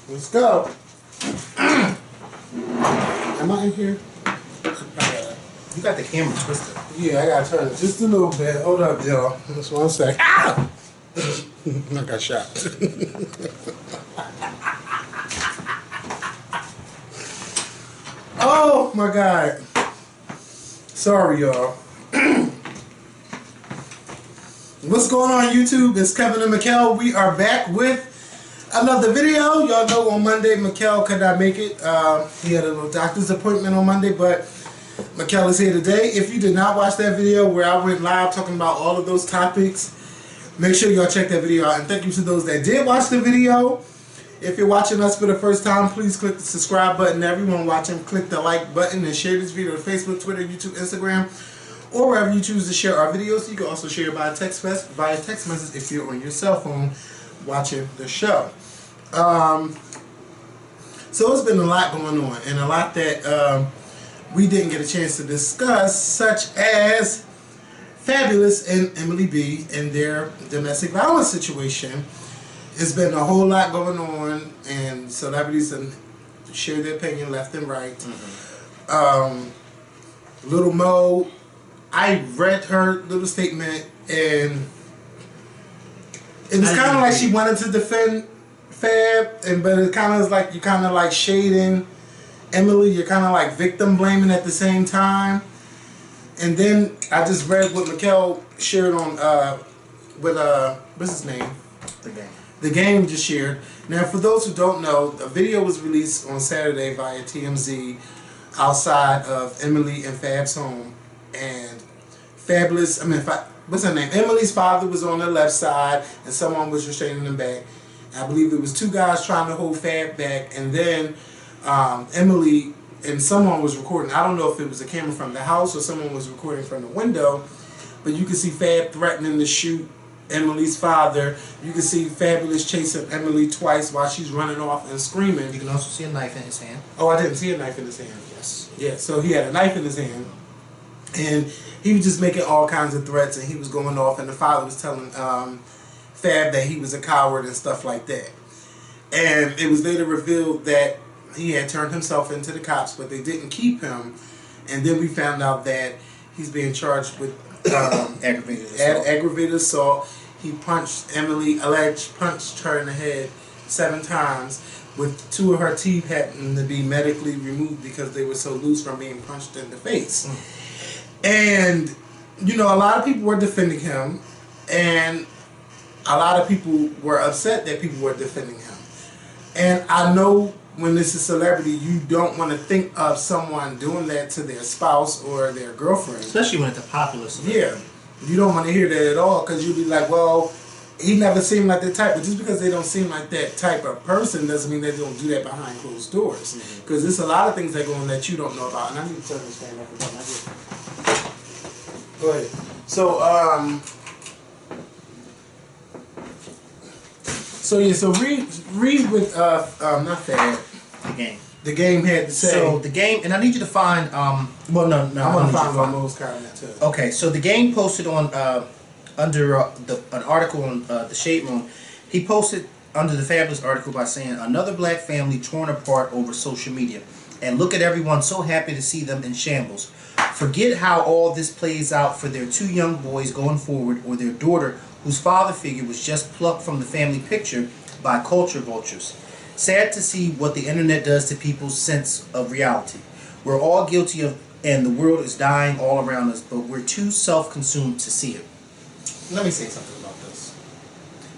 Let's go. Am I in here? You got the camera twisted. Yeah, I gotta turn it just a little bit. Hold up, y'all. Just 1 sec. Ah! I got shot. Oh my God. Sorry, y'all. What's going on YouTube? It's Kevin and Mikkel. We are back with another video. Y'all know on Monday Mikkel could not make it. He had a little doctor's appointment on Monday, but Mikkel is here today. If you did not watch that video where I went live talking about all of those topics, make sure y'all check that video out. And thank you to those that did watch the video. If you're watching us for the first time, please click the subscribe button. Everyone watching, click the like button and share this video to Facebook, Twitter, YouTube, Instagram, or wherever you choose to share our videos. You can also share it via text message if you're on your cell phone watching the show. So it's been a lot going on, and a lot that we didn't get a chance to discuss, such as Fabolous and Emily B and their domestic violence situation. It's been a whole lot going on, and celebrities have shared their opinion left and right. Little Mo, I read her little statement, and it was kind of like she wanted to defend Fab, but it kind of like you kind of like shading Emily. You're kind of like victim blaming at the same time. And then I just read what Mikkel shared on with what's his name? The Game. The Game just shared. Now, for those who don't know, a video was released on Saturday via TMZ outside of Emily and Fab's home, and Fabolous, what's her name? Emily's father was on the left side, and someone was restraining him back. I believe it was two guys trying to hold Fab back, and then Emily and someone was recording. I don't know if it was a camera from the house or someone was recording from the window, but you can see Fab threatening to shoot Emily's father. You can see Fabolous chasing Emily twice while she's running off and screaming. You can also see a knife in his hand. Oh, I didn't see a knife in his hand. Yes. Yeah, so he had a knife in his hand, and he was just making all kinds of threats, and he was going off, and the father was telling Fab that he was a coward and stuff like that. And it was later revealed that he had turned himself into the cops, but they didn't keep him. And then we found out that he's being charged with aggravated assault. He punched Emily, punched her in the head 7 times, with 2 of her teeth having to be medically removed because they were so loose from being punched in the face. And, you know, a lot of people were defending him, and a lot of people were upset that people were defending him. And I know when this is celebrity, you don't want to think of someone doing that to their spouse or their girlfriend. Especially when it's a popular celebrity. Yeah. You don't want to hear that at all, because you'll be like, well, he never seemed like that type. But just because they don't seem like that type of person doesn't mean they don't do that behind closed doors. Because there's a lot of things that go on that you don't know about. And I need to turn this fan up. Go ahead. So read with not Fab. The Game. The Game had to say. So The Game, and I need you to find well, no, I want to find Mo's comment too. Okay, so The Game posted on under an article on the Shade Room. He posted under the Fabolous article by saying, another black family torn apart over social media, and look at everyone so happy to see them in shambles. Forget how all this plays out for their 2 young boys going forward, or their daughter whose father figure was just plucked from the family picture by culture vultures. Sad to see what the internet does to people's sense of reality. We're all guilty of, and the world is dying all around us, but we're too self-consumed to see it. Let me say something about this.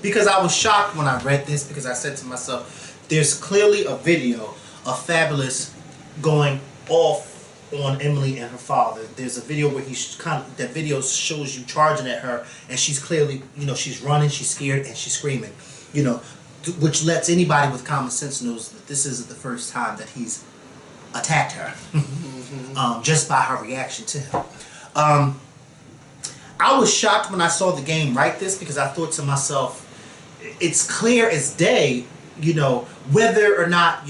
Because I was shocked when I read this, because I said to myself, there's clearly a video of Fabolous going off on Emily and her father. There's a video where that video shows you charging at her, and she's clearly, you know, she's running, she's scared, and she's screaming, you know, which lets anybody with common sense knows that this isn't the first time that he's attacked her, just by her reaction to him. I was shocked when I saw The Game write this, because I thought to myself, it's clear as day, you know, whether or not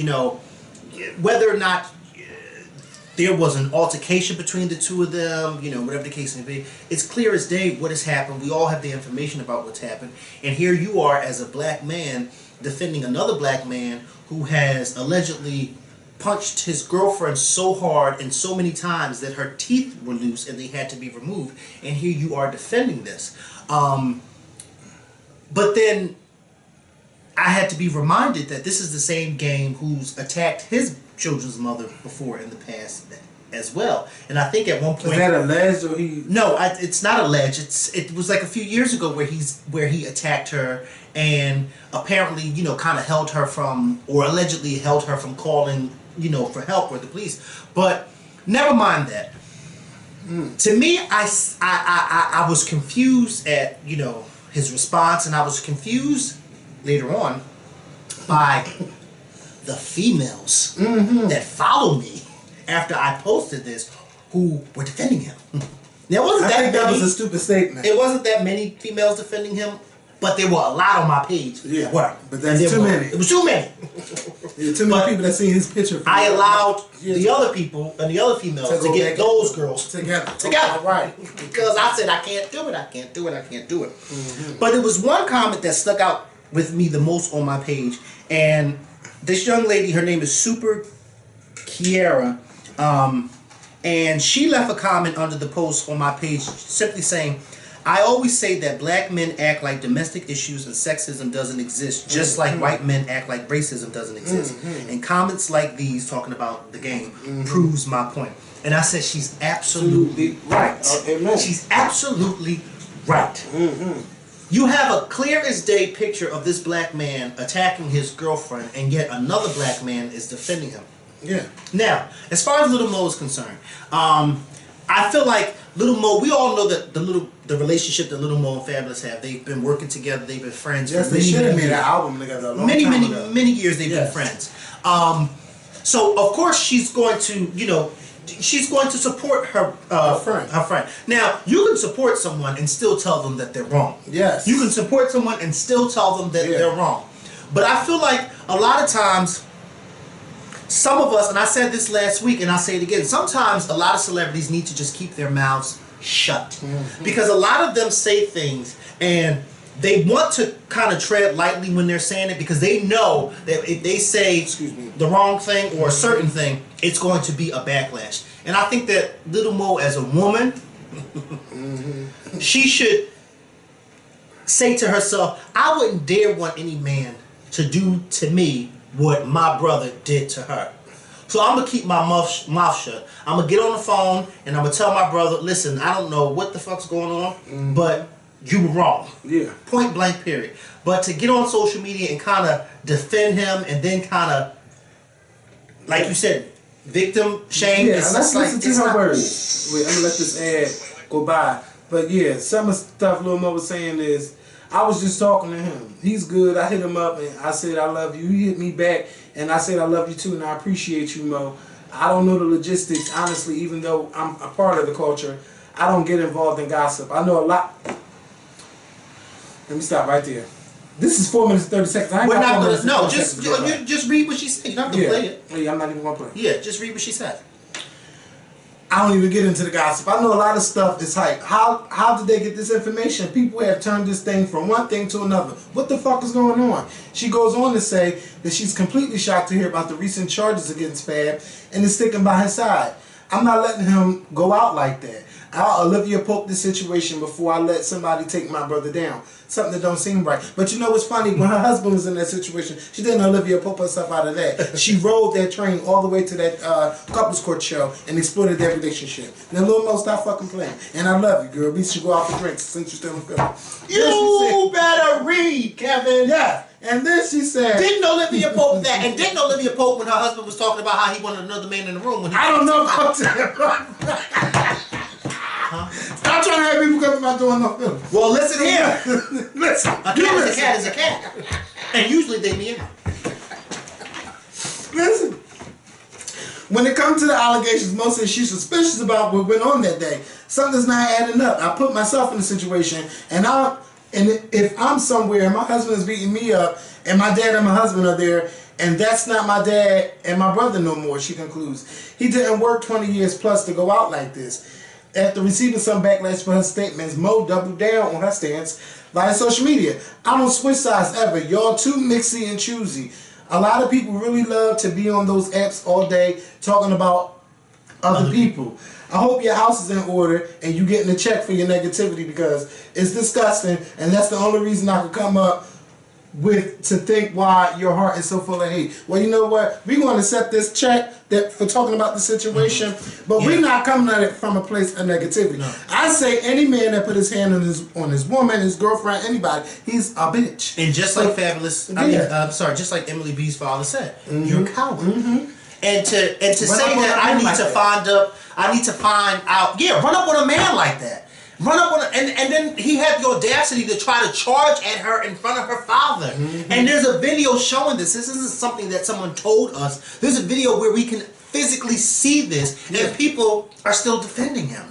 there was an altercation between the 2 of them, you know, whatever the case may be. It's clear as day what has happened. We all have the information about what's happened. And here you are as a black man defending another black man who has allegedly punched his girlfriend so hard and so many times that her teeth were loose and they had to be removed. And here you are defending this. But then I had to be reminded that this is the same game who's attacked his children's mother before in the past as well. And I think at one point... Is that alleged or he... No, it's not alleged. It was like a few years ago where he attacked her and apparently, you know, kind of held her from, or allegedly held her from calling, you know, for help or the police. But never mind that. To me, I was confused at, you know, his response, and I was confused later on by the females that followed me after I posted this, who were defending him. There wasn't I think that was a stupid statement. It wasn't that many females defending him, but there were a lot on my page. Yeah, were. But that's too many. It was too many. There were too many people that seen his picture. I allowed the other people and the other females to get those girls together. Right. Because I said I can't do it, I can't do it, I can't do it. But it was one comment that stuck out with me the most on my page, and this young lady, her name is Super Kiera, and she left a comment under the post on my page simply saying, I always say that black men act like domestic issues and sexism doesn't exist, just like white men act like racism doesn't exist. And comments like these, talking about the game, proves my point. And I said, she's absolutely right. She's absolutely right. You have a clear as day picture of this black man attacking his girlfriend, and yet another black man is defending him. Yeah. Now, as far as Little Mo is concerned, I feel like Little Mo, we all know that the relationship that Little Mo and Fabolous have. They've been working together. They've been friends. Yes, they should have made an album together a long time ago. Many years they've been friends. So of course she's going to, you know, she's going to support her friend. Now, you can support someone and still tell them that they're wrong. Yes. You can support someone and still tell them that they're wrong. But I feel like a lot of times, some of us, and I said this last week and I'll say it again, sometimes a lot of celebrities need to just keep their mouths shut. Because a lot of them say things and they want to kind of tread lightly when they're saying it, because they know that if they say the wrong thing or a certain thing, it's going to be a backlash. And I think that Little Mo, as a woman, she should say to herself, I wouldn't dare want any man to do to me what my brother did to her. So I'm going to keep my mouth shut. I'm going to get on the phone and I'm going to tell my brother, listen, I don't know what the fuck's going on, but you were wrong. Yeah. Point blank, period. But to get on social media and kind of defend him and then kind of, like you said, victim shame. Yeah, let's listen to her words. Wait, I'm going to let this ad go by. But yeah, some of the stuff Lil Mo was saying is, I was just talking to him. He's good. I hit him up and I said, I love you. He hit me back and I said, I love you too and I appreciate you, Mo. I don't know the logistics, honestly, even though I'm a part of the culture. I don't get involved in gossip. I know a lot. Let me stop right there. This is 4 minutes and 30 seconds. I ain't We're got not 4 gonna, minutes no, just read what she said. You don't have to play it. Yeah, I'm not even going to play it. Yeah, just read what she said. I don't even get into the gossip. I know a lot of stuff is hype. How did they get this information? People have turned this thing from one thing to another. What the fuck is going on? She goes on to say that she's completely shocked to hear about the recent charges against Fab and is sticking by his side. I'm not letting him go out like that. I'll Olivia Pope this situation before I let somebody take my brother down. Something that don't seem right. But you know what's funny? When her husband was in that situation, she didn't Olivia Pope herself out of that. She rode that train all the way to that couples court show and exploited their relationship. Now, Lil Mo, stop fucking playing. And I love you, girl. We should go out for drinks since you're still in Philly. You better read, Kevin. Yeah. And then she said... Didn't Olivia Pope that? And didn't Olivia Pope, when her husband was talking about how he wanted another man in the room... I don't know about that. Stop trying to have people come about doing no film. Well, listen here. Listen. A cat is a cat is a cat. And usually they meow. Listen. When it comes to the allegations, mostly she's suspicious about what went on that day. Something's not adding up. I put myself in a situation, and if I'm somewhere and my husband is beating me up, and my dad and my husband are there, and that's not my dad and my brother no more, she concludes. He didn't work 20 years plus to go out like this. After receiving some backlash for her statements, Mo doubled down on her stance via social media. I don't switch sides ever. Y'all too mixy and choosy. A lot of people really love to be on those apps all day talking about other people. I hope your house is in order and you getting a check for your negativity, because it's disgusting, and that's the only reason I could come up with to think why your heart is so full of hate. Well, you know what? We're going to set this check that for talking about the situation, but we're not coming at it from a place of negativity. No. I say any man that put his hand on his woman, his girlfriend, anybody, he's a bitch. And just like Fabolous, just like Emily B's father said, you're a coward. And to say that I need to find out, run up on a man like that. Run up on her, and then he had the audacity to try to charge at her in front of her father. And there's a video showing this. This isn't something that someone told us. There's a video where we can physically see this, and people are still defending him.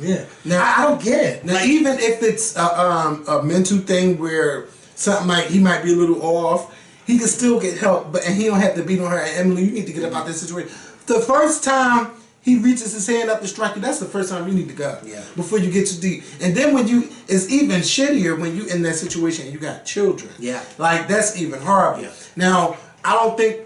Now I don't get it. Now, even if it's a mental thing where he might be a little off, he can still get help, and he don't have to beat on her. And Emily, you need to get up out this situation. The first time he reaches his hand up to strike you, that's the first time you need to go. Before you get too deep. And then it's even shittier when you in that situation and you got children. Like, that's even horrible. Now, I don't think,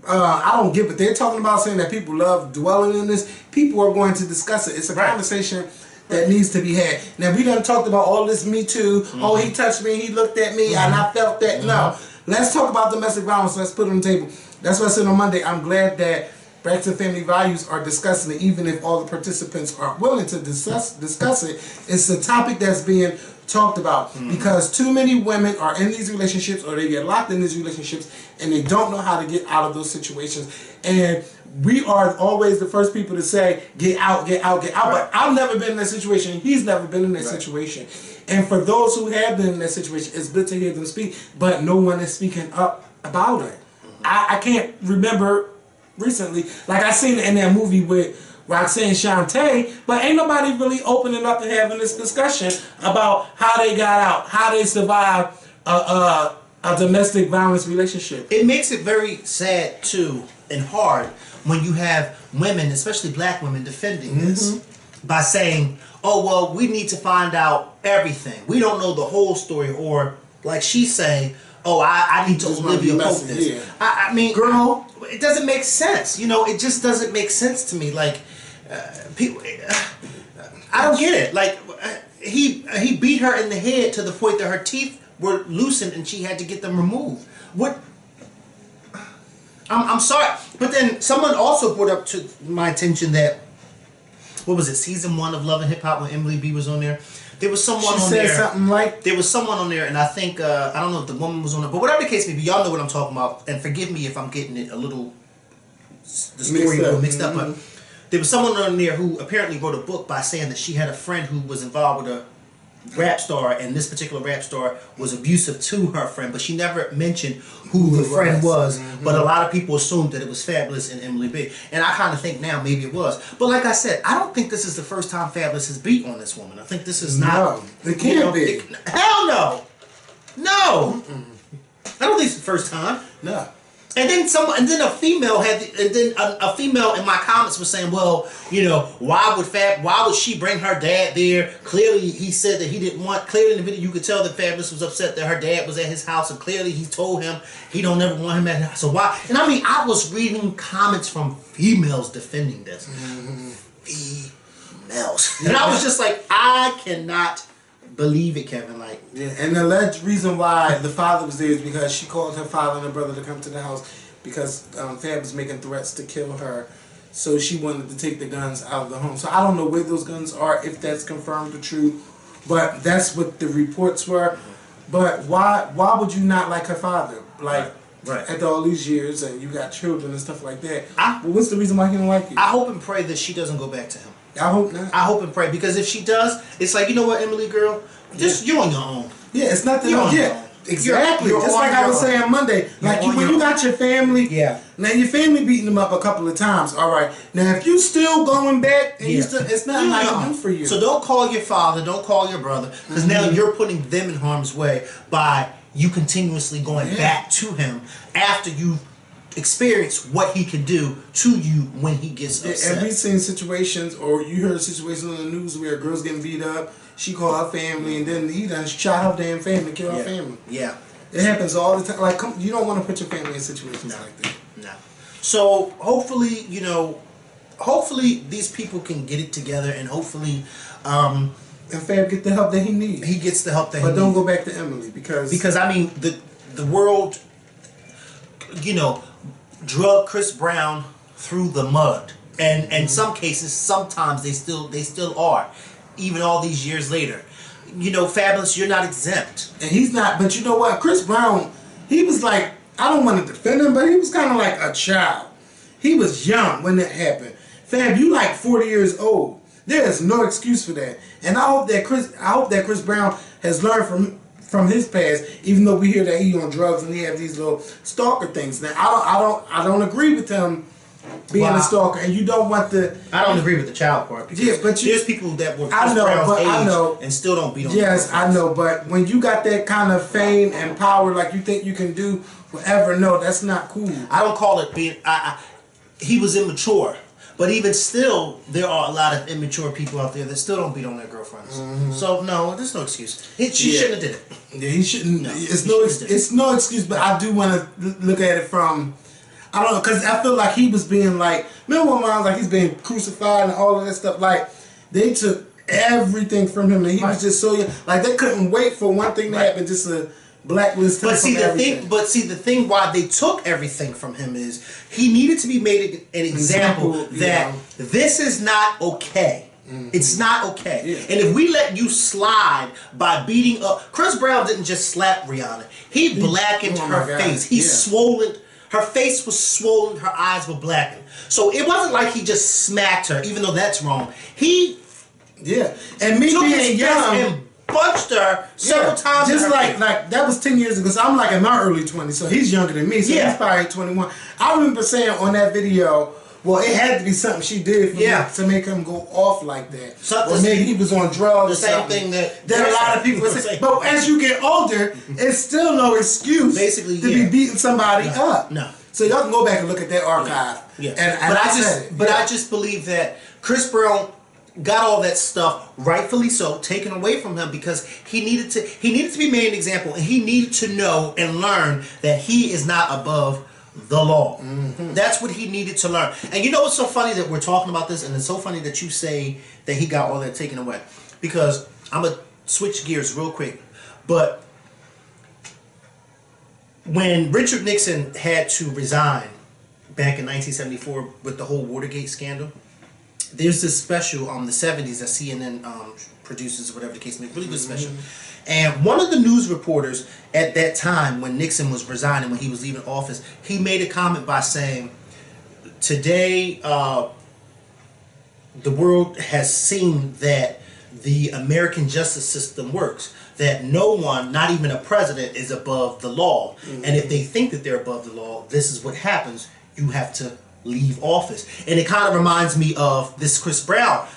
I don't get what they're talking about, saying that people love dwelling in this. People are going to discuss it. It's a conversation that needs to be had. Now, we done talked about all this Me Too. Oh, he touched me, he looked at me, and I felt that. No. Let's talk about domestic violence. Let's put it on the table. That's what I said on Monday. I'm glad that Braxton Family Values are discussing it, even if all the participants are willing to discuss it. It's a topic that's being talked about because too many women are in these relationships, or they get locked in these relationships, and they don't know how to get out of those situations. And we are always the first people to say, get out, get out, get out. But I've never been in that situation. He's never been in that situation. And for those who have been in that situation, it's good to hear them speak, but no one is speaking up about it. I can't remember recently, like I seen it in that movie with Roxanne Shante, but ain't nobody really opening up and having this discussion about how they got out, how they survived a domestic violence relationship. It makes it very sad too and hard when you have women, especially black women, defending this by saying, oh, well, we need to find out everything. We don't know the whole story. Or like she's saying, oh, I need to Olivia Pope this. I mean, girl, it doesn't make sense. You know, it just doesn't make sense to me. Like, people, I don't get it. Like, he beat her in the head to the point that her teeth were loosened and she had to get them removed. What? I'm sorry, but then someone also brought up to my attention that, what was it, season 1 of Love and Hip Hop when Emily B was on there? There was someone on there. Something like, there was someone on there, and I think I don't know if the woman was on it, but whatever the case may be, y'all know what I'm talking about. And forgive me if I'm getting it a little, the story mixed up. But there was someone on there who apparently wrote a book by saying that she had a friend who was involved with a rap star, and this particular rap star was abusive to her friend, but she never mentioned who the friend was. But a lot of people assumed that it was Fabolous and Emily B. And I kind of think now maybe it was. But like I said, I don't think this is the first time Fabolous has beat on this woman. I think this is not. No, it can't be. Hell no. No. I don't think it's the first time. No. And then a female a female in my comments was saying, well, you know, why would she bring her dad there? Clearly he said that he didn't want, clearly in the video you could tell that Fabolous was upset that her dad was at his house, and clearly he told him he don't ever want him at his house. So why? And I mean, I was reading comments from females defending this. Females. And I was just like, I cannot believe it, Kevin. Like, and the alleged reason why the father was there is because she called her father and her brother to come to the house because Fab was making threats to kill her, so she wanted to take the guns out of the home. So I don't know where those guns are, if that's confirmed or true, but that's what the reports were. But why would you not like her father? Like, after all these years, and you got children and stuff like that. Well, what's the reason why he don't like you? I hope and pray that she doesn't go back to him. I hope not. I hope and pray, because if she does, it's like, you know what, Emily girl, just you're on your own. Yeah, it's nothing. Exactly. Just like I was saying Monday, like when you got your family. Now your family beating them up a couple of times. All right. Now if you still going back, and you still, it's nothing I can do for you. So don't call your father, don't call your brother, because now you're putting them in harm's way by you continuously going back to him after you experience what he can do to you when he gets upset. And we've seen situations, or you heard situations on the news where girls getting beat up. She called her family, and then he done shot her damn family, killed her family. Yeah. It happens all the time. Like, you don't want to put your family in situations like that. No. So hopefully, hopefully these people can get it together, and hopefully, and Fab get the help that he needs. He gets the help that he needs. But don't go back to Emily because I mean the world, drug Chris Brown through the mud, and in some cases, sometimes they still are, even all these years later. Fabolous, you're not exempt. And he's not, but you know what? Chris Brown, he was like, I don't want to defend him, but he was kind of like a child. He was young when that happened. Fab, you like 40 years old. There is no excuse for that. And I hope that Chris Brown has learned from his past, even though we hear that he on drugs and he have these little stalker things. Now I don't agree with him being a stalker, and you don't want the. I don't agree with the child part. Yeah, but there's people that were Chris Brown's age and still don't beat on. Yes, I know, but when you got that kind of fame and power, like you think you can do whatever, no, that's not cool. I don't call it being. He was immature, but even still, there are a lot of immature people out there that still don't beat on their girlfriends. So no, there's no excuse. She shouldn't have did it. Yeah, he shouldn't. No, it's no excuse, but I do want to look at it from. I don't know, because I feel like he was being like, remember when I was like, he's being crucified and all of that stuff, like, they took everything from him, and he was just so young, like, they couldn't wait for one thing to happen, just to blacklist him from everything. But see, the thing why they took everything from him is, he needed to be made an example that this is not okay. It's not okay. Yeah. And if we let you slide by beating up, Chris Brown didn't just slap Rihanna, he blackened her face, he swollen. Her face was swollen, her eyes were blackened. So it wasn't like he just smacked her, even though that's wrong. He and me being young and punched her several times. Just like that was 10 years ago. So I'm like in my early 20s, so he's younger than me. So he's probably 21. I remember saying on that video, well, it had to be something she did to make him go off like that. Or maybe he was on drugs. The same thing that a lot of people say. But as you get older, it's still no excuse to be beating somebody up. No. So y'all can go back and look at that archive. Yeah. And I just believe that Chris Brown got all that stuff, rightfully so, taken away from him because he needed to be made an example, and he needed to know and learn that he is not above the law. That's what he needed to learn. And you know what's so funny that we're talking about this, and it's so funny that you say that he got all that taken away, because I'm gonna switch gears real quick. But when Richard Nixon had to resign back in 1974 with the whole Watergate scandal, there's this special on the 70s that CNN produces, whatever the case may be, really good special. And one of the news reporters at that time, when Nixon was resigning, when he was leaving office, he made a comment by saying, today the world has seen that the American justice system works, that no one, not even a president, is above the law. And if they think that they're above the law, this is what happens. You have to leave office. And it kind of reminds me of this Chris Brown.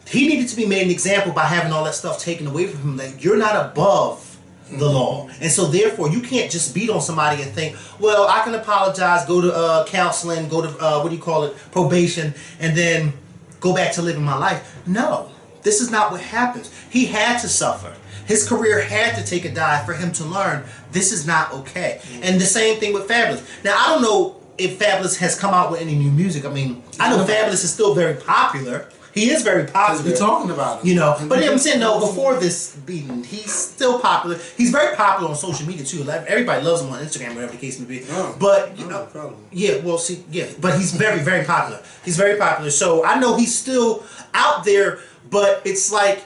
He needed to be made an example by having all that stuff taken away from him. Like, you're not above the law. And so therefore you can't just beat on somebody and think, well, I can apologize, go to counseling, go to probation, and then go back to living my life. No, this is not what happens. He had to suffer. His career had to take a dive for him to learn this is not okay. And the same thing with Fabolous. Now, I don't know if Fabolous has come out with any new music. I mean, I know Fabolous is still very popular. He is very popular. We're talking about it. You know, but I'm saying, no, before this beating, he's still popular. He's very popular on social media, too. Like, everybody loves him on Instagram, whatever the case may be. But, you know, but he's very, very popular. He's very popular. So I know he's still out there, but it's like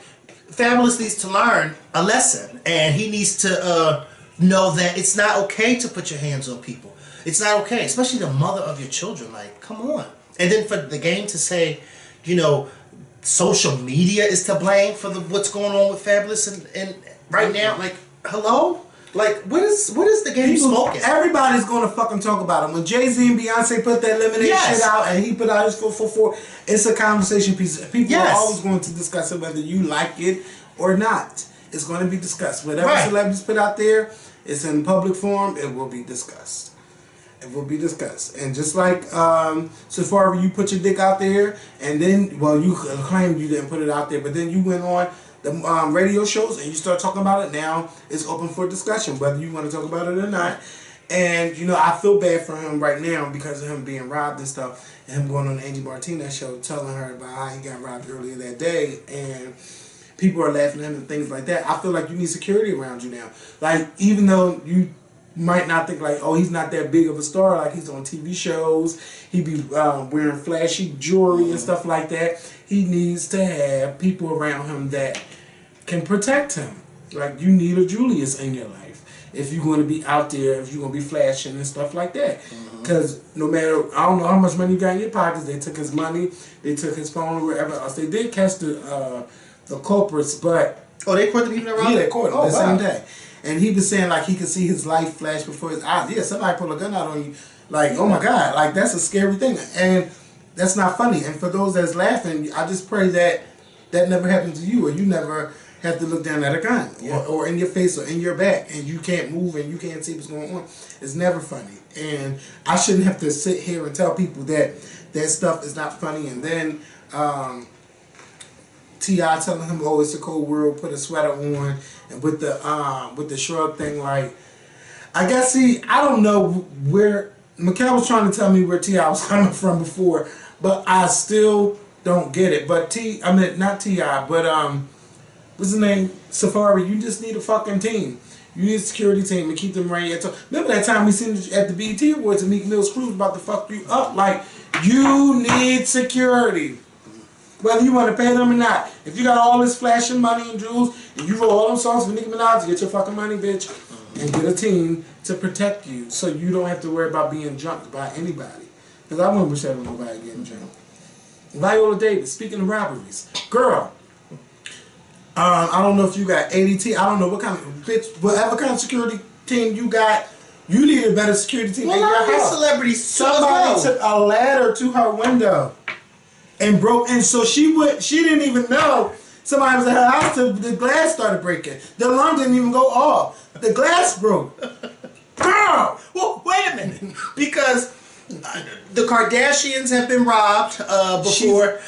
Fabolous needs to learn a lesson. And he needs to know that it's not okay to put your hands on people. It's not okay, especially the mother of your children. Like, come on. And then for the game to say, you know, social media is to blame for what's going on with Fabolous and right now, like, hello? Like, what is the game smoking? Everybody's going to fucking talk about it. When Jay-Z and Beyonce put that Lemonade shit out and he put out his 444, it's a conversation piece. People are always going to discuss it whether you like it or not. It's going to be discussed. Whatever celebrities put out there, it's in public forum, it will be discussed. It will be discussed. And just like Safaree, you put your dick out there, and then, well, you claimed you didn't put it out there, but then you went on the radio shows and you start talking about it, now it's open for discussion, whether you want to talk about it or not. And, you know, I feel bad for him right now because of him being robbed and stuff, and him going on the Angie Martinez show telling her about how he got robbed earlier that day, and people are laughing at him and things like that. I feel like you need security around you now. Like, even though you might not think like, oh, he's not that big of a star, like he's on TV shows, he be wearing flashy jewelry and stuff like that, he needs to have people around him that can protect him. Like, you need a Julius in your life if you're going to be out there, if you're going to be flashing and stuff like that. Because no matter, I don't know how much money you got in your pockets, they took his money, they took his phone or whatever else. They did catch the culprits, but... Oh, they caught the people around? Yeah, they caught him the wow. same day. And he was saying, like, he could see his life flash before his eyes. Yeah, somebody pull a gun out on you. Like, oh my God, like, that's a scary thing. And that's not funny. And for those that's laughing, I just pray that that never happens to you, or you never have to look down at a gun, or in your face or in your back, and you can't move and you can't see what's going on. It's never funny. And I shouldn't have to sit here and tell people that that stuff is not funny. And then T.I. telling him, oh, it's a cold world, put a sweater on, and with the shrug thing, like, I guess, see, I don't know where, Mikhail was trying to tell me where T.I. was coming from before, but I still don't get it. But not T.I., but, what's his name? Safaree, you just need a fucking team. You need a security team to keep them right here. Remember that time we seen at the BET Awards and Meek Mill's crew was about to fuck you up? Like, you need security. Whether you want to pay them or not. If you got all this flashing money and jewels, and you wrote all them songs for Nicki Minaj, get your fucking money, bitch, and get a team to protect you so you don't have to worry about being jumped by anybody. Because I wouldn't wish that on nobody getting jumped. Viola Davis, speaking of robberies. Girl, I don't know if you got ADT. I don't know what kind of, bitch, whatever kind of security team you got, you need a better security team in your house. Celebrities. Somebody took a ladder to her window and broke, and so she didn't even know somebody was at her house till the glass started breaking. The alarm didn't even go off. The glass broke. Girl! Well, wait a minute. Because the Kardashians have been robbed before.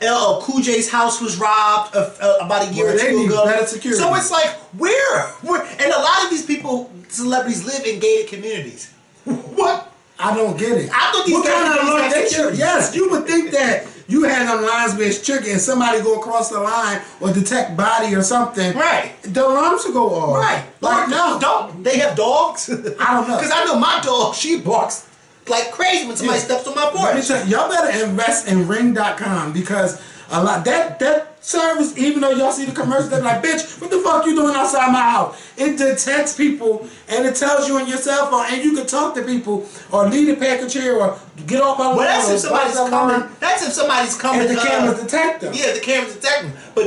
LL Cool J's house was robbed about a year or two ago. Better security. So it's like, where? And a lot of these people, celebrities, live in gated communities. What? I don't get it. I thought these guys had security. Yes, you would think that you had them lines where it's tricky and somebody go across the line or detect body or something. Right. The alarms should go off. Right. Like, no. Don't they have dogs? I don't know. Because I know my dog, she barks like crazy when somebody steps on my porch. Let me tell you, y'all better invest in Ring.com because a lot that service, even though y'all see the commercials, they're like, bitch, what the fuck you doing outside my house? It detects people and it tells you on your cell phone, and you can talk to people or leave the package here or get off my lawn. Well, that's if somebody's coming. That's if somebody's coming. And the cameras detect them. Yeah, the cameras detect them. But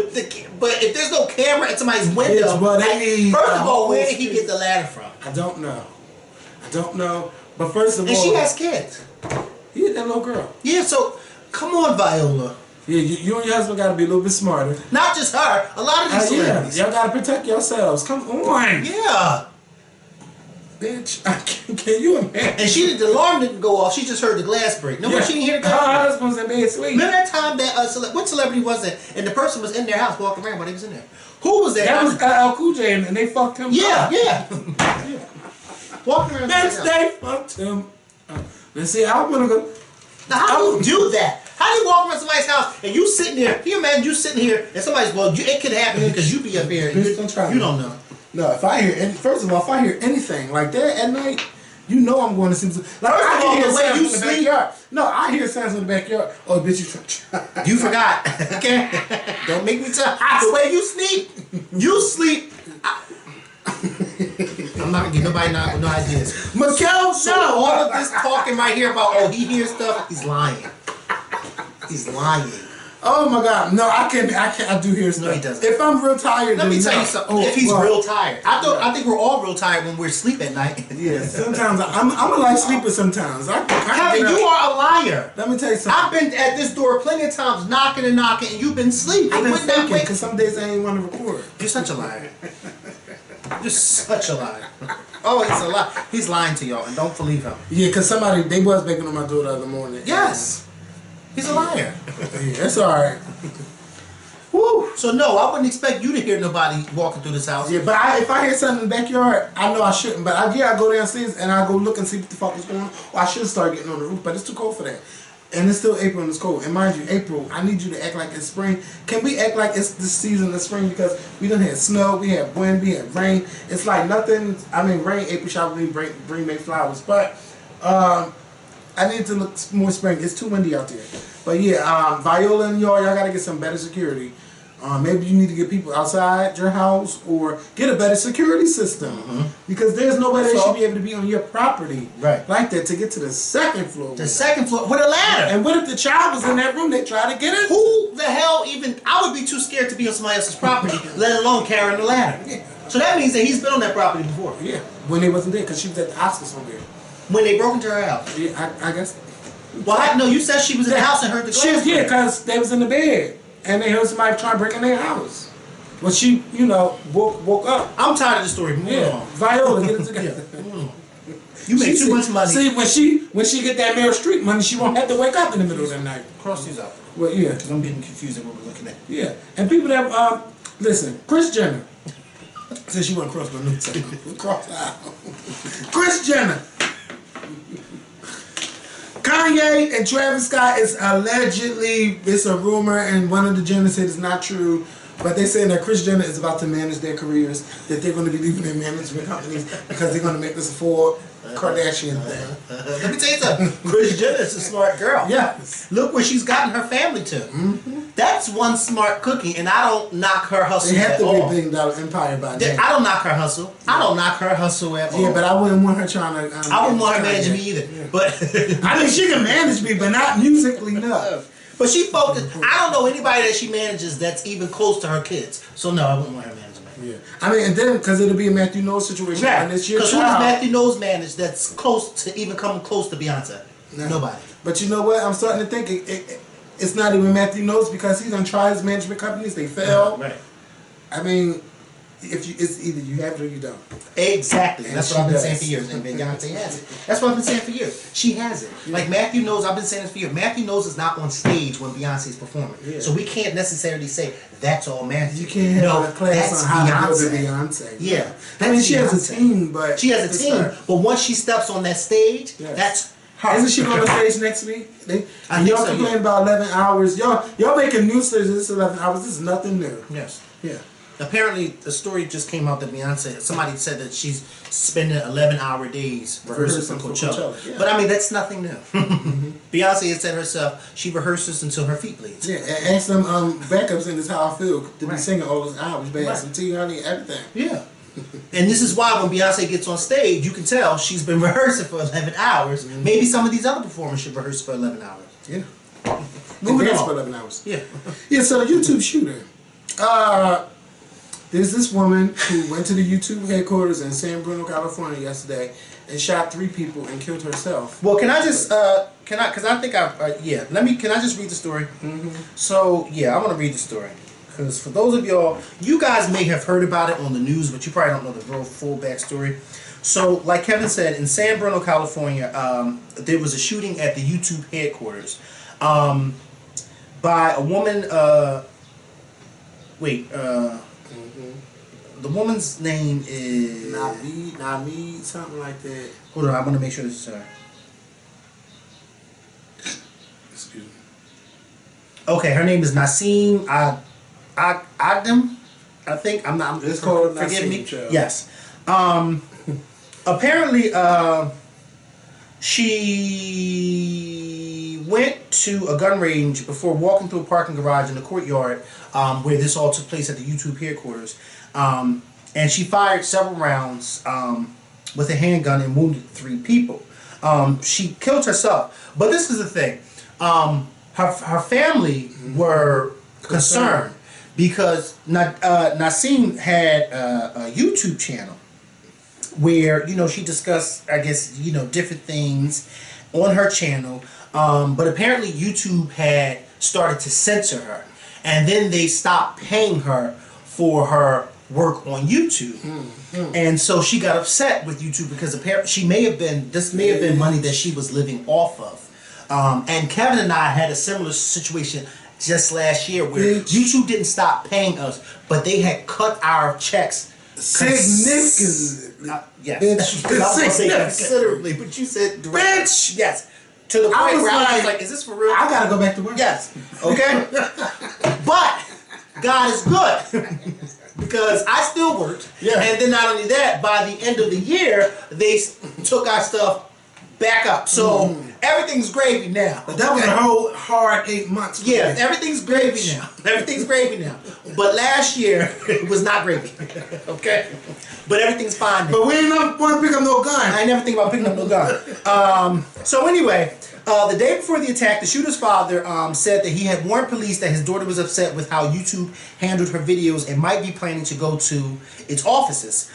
if there's no camera at somebody's window, first of all, where did he get the ladder from? I don't know. But first of all, and she has kids. He hit that little girl. Yeah, so come on, Viola. Yeah, you and your husband got to be a little bit smarter. Not just her. A lot of these celebrities. Y'all got to protect yourselves. Come on. Yeah. Bitch, can you imagine? And the alarm didn't go off. She just heard the glass break. No, she didn't hear the glass break. Her husband's in bed sleeping. Remember that time that what celebrity was it? And the person was in their house walking around while they was in there. Who was that? That was LL Cool J, and they fucked him up. Yeah. Walking around. They fucked him up. Let's see, I want to go. Now, how do you do that? How do you walk around somebody's house and you sitting there? Can you imagine you sitting here and somebody's, it could happen because you be up here and you don't know. No, if I hear, first of all, if I hear anything like that at night, you know I'm going to see. Like, I can hear sounds in the backyard. No, I hear sounds in the backyard. Oh, bitch, you forgot. Okay? Don't make me tell. I swear you sleep. You sleep. I'm not gonna give nobody no ideas. Mikhail, so all of this talking right here about he hears stuff, he's lying. He's lying. Oh my God! No, I do hear stuff. No, he doesn't. If I'm real tired, let me tell you something. If he's real tired, I think we're all real tired when we're asleep at night. Yeah, sometimes I'm a light sleeper. Sometimes Kevin, you are a liar. Let me tell you something. I've been at this door plenty of times, knocking and knocking, and you've been asleep. I've been thinking because some days I ain't want to record. You're such a liar. You're such a liar. Oh, he's a liar. He's lying to y'all, and don't believe him. Yeah, because they was banging on my door the other morning. Yes. He's a liar. Yeah, that's all right. Woo. So no, I wouldn't expect you to hear nobody walking through this house. Yeah, but if I hear something in the backyard, I know I shouldn't. But I go downstairs and I go look and see what the fuck is going on. Or I should start getting on the roof, but it's too cold for that. And it's still April and it's cold. And mind you, April, I need you to act like it's spring. Can we act like it's the season of spring? Because we done had snow, we had wind, we had rain. It's like nothing. I mean, rain, April shall bring May flowers. But I need to look more spring. It's too windy out there. But yeah, Viola and y'all gotta get some better security. Maybe you need to get people outside your house or get a better security system. Because there's no way they should be able to be on your property like that to get to the second floor. The second floor with a ladder. And what if the child was in that room? They try to get it. Who the hell even? I would be too scared to be on somebody else's property, let alone carrying the ladder. Yeah. So that means that he's been on that property before. Yeah, when they wasn't there because she was at the hospital somewhere. When they broke into her house. Yeah, I guess. Well, no, you said she was in the house and heard the glass. She was here because they was in the bed and they heard somebody trying to break in their house. Well, she, woke up. I'm tired of the story. Viola, get it together. You make too much money. See, when she get that Meryl Streep money, she won't have to wake up in the middle of the night. Cross these out. Well, yeah. Because I'm getting confused at what we're looking at. Yeah, and people that listen, Kris Jenner. Since she went cross my new cross out. Kris Jenner. Kanye and Travis Scott is allegedly, it's a rumor, and one of the Jenners said it's not true, but they're saying that Kris Jenner is about to manage their careers, that they're going to be leaving their management companies because they're going to make this a full Kardashian thing. Let me tell you something. Kris Jenner is a smart girl. Yes. Look where she's gotten her family to. That's one smart cookie, and I don't knock her hustle They have at to all. be a $1 billion empire by now. I don't knock her hustle. I don't knock her hustle at all. Yeah, but I wouldn't want her trying to... I wouldn't want her managing me either. Yeah. But I mean, she can manage me, but not musically, no. But she focused. I don't know anybody that she manages that's even close to her kids. So no, I wouldn't want her managing me. Yeah. I mean, and then, because it'll be a Matthew Knowles situation. Right. And it's your Because who does child. Matthew Knowles manage that's close to even coming close to Beyonce? No. Nobody. But you know what? I'm starting to think it's not even Matthew Knowles because he's done tried his management companies. They fail. Right. I mean, it's either you have it or you don't. Exactly. And That's what I've been saying for years. And Beyonce has it. That's what I've been saying for years. She has it. Yeah. Like Matthew Knowles, I've been saying this for years. Matthew Knowles is not on stage when Beyonce's performing. Yeah. So we can't necessarily say that's all Matthew. You can't have a class that's on how to Beyonce. build a Beyonce. Yeah. I mean, she has Beyonce. a team, but... She has a it's team. her. But once she steps on that stage, Yes. that's her. Isn't she going on stage next week? I think y'all so, complain yeah. about 11 hours. Y'all making news stories. This is 11 hours. This is nothing new. Yes. Yeah. Apparently, the story just came out that Beyonce, somebody said that she's spending 11-hour days rehearsing for Coachella. Yeah. But I mean, that's nothing new. Beyonce has said herself, she rehearses until her feet bleed. Yeah, and ask them backups in this how I feel to be singing all those hours. They have Right. some tea, honey, everything. Yeah. And this is why when Beyonce gets on stage, you can tell she's been rehearsing for 11 hours. Maybe some of these other performers should rehearse for 11 hours. Yeah. Moving Dance on. for 11 hours. Yeah. Yeah, so the YouTube shooter. There's this woman who went to the YouTube headquarters in San Bruno, California yesterday and shot 3 people and killed herself. Well, can I just, because I think can I just read the story? So, yeah, I want to read the story. Because for those of y'all, you guys may have heard about it on the news, but you probably don't know the real full backstory. So, like Kevin said, in San Bruno, California, there was a shooting at the YouTube headquarters by a woman, the woman's name is... Naveed, something like that. Hold on, I want to make sure this is her. Excuse me. Okay, her name is Nasim Agdam, I think. I'm not. It's called forgive Nasim, me. child. Yes. Apparently, she went to a gun range before walking through a parking garage in the courtyard where this all took place at the YouTube headquarters, and she fired several rounds with a handgun and wounded 3 people. She killed herself, but this is the thing. Her family were concerned because Nasim had a YouTube channel where, she discussed, I guess, different things on her channel. But apparently YouTube had started to censor her. And then they stopped paying her for her work on YouTube. And so she got upset with YouTube because apparently this may have been money that she was living off of. And Kevin and I had a similar situation just last year where Bitch. YouTube didn't stop paying us, but they had cut our checks significantly. Yes. Bitch. I was gonna say Significantly. considerably, but you said directly. Bitch. Yes. To the point where I was like, is this for real? I gotta go back to work. Yes. Okay. But God is good because I still worked. Yeah. And then not only that, by the end of the year, they took our stuff back up. So everything's gravy now. But that was a whole hard 8 months. Yeah, everything's gravy now. Everything's gravy now. But last year it was not gravy. Okay? But everything's fine now. But we ain't never want to pick up no gun. I ain't never think about picking up no gun. So anyway, the day before the attack, the shooter's father said that he had warned police that his daughter was upset with how YouTube handled her videos and might be planning to go to its offices.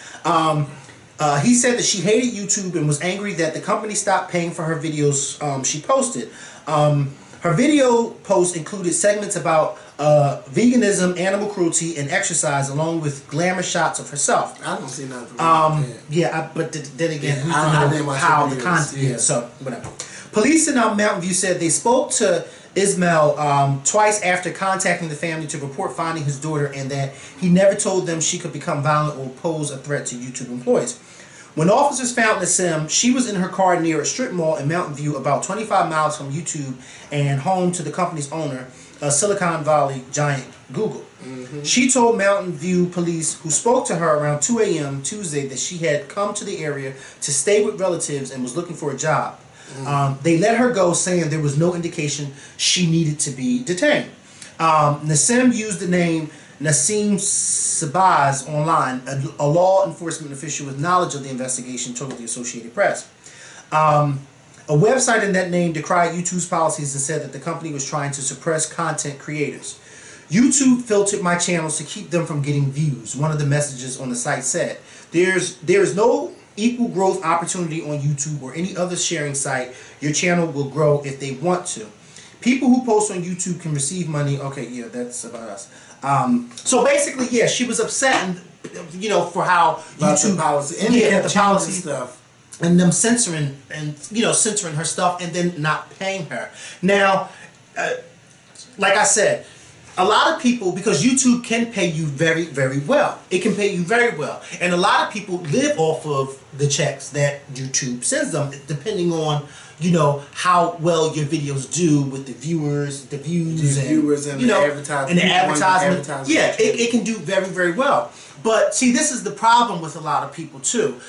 He said that she hated YouTube and was angry that the company stopped paying for her videos she posted. Her video posts included segments about veganism, animal cruelty, and exercise, along with glamour shots of herself. I don't see nothing. But then again, I who didn't knows watch how the the videos. content. Yeah. Yeah, so whatever. Police in Mountain View said they spoke to Ismail twice after contacting the family to report finding his daughter, and that he never told them she could become violent or pose a threat to YouTube employees. When officers found Nassim, she was in her car near a strip mall in Mountain View, about 25 miles from YouTube and home to the company's owner, Silicon Valley giant Google. She told Mountain View police, who spoke to her around 2 a.m. Tuesday, that she had come to the area to stay with relatives and was looking for a job. They let her go, saying there was no indication she needed to be detained. Nassim used the name Nassim Sabaz online, a law enforcement official with knowledge of the investigation, told the Associated Press. A website in that name decried YouTube's policies and said that the company was trying to suppress content creators. YouTube filtered my channels to keep them from getting views, one of the messages on the site said. There's no equal growth opportunity on YouTube or any other sharing site. Your channel will grow if they want to. People who post on YouTube can receive money. Okay, yeah, that's about us. So basically, yeah, she was upset, and for how About YouTube the policy. And they kept the changing policy stuff. and them censoring and censoring her stuff and then not paying her. Now, like I said, a lot of people, because YouTube can pay you very, very well. It can pay you very well. And a lot of people live off of the checks that YouTube sends them, depending on, how well your videos do with the viewers, the views, and the advertisement. And the advertisement. Yeah, it can do very, very well. But see, this is the problem with a lot of people too.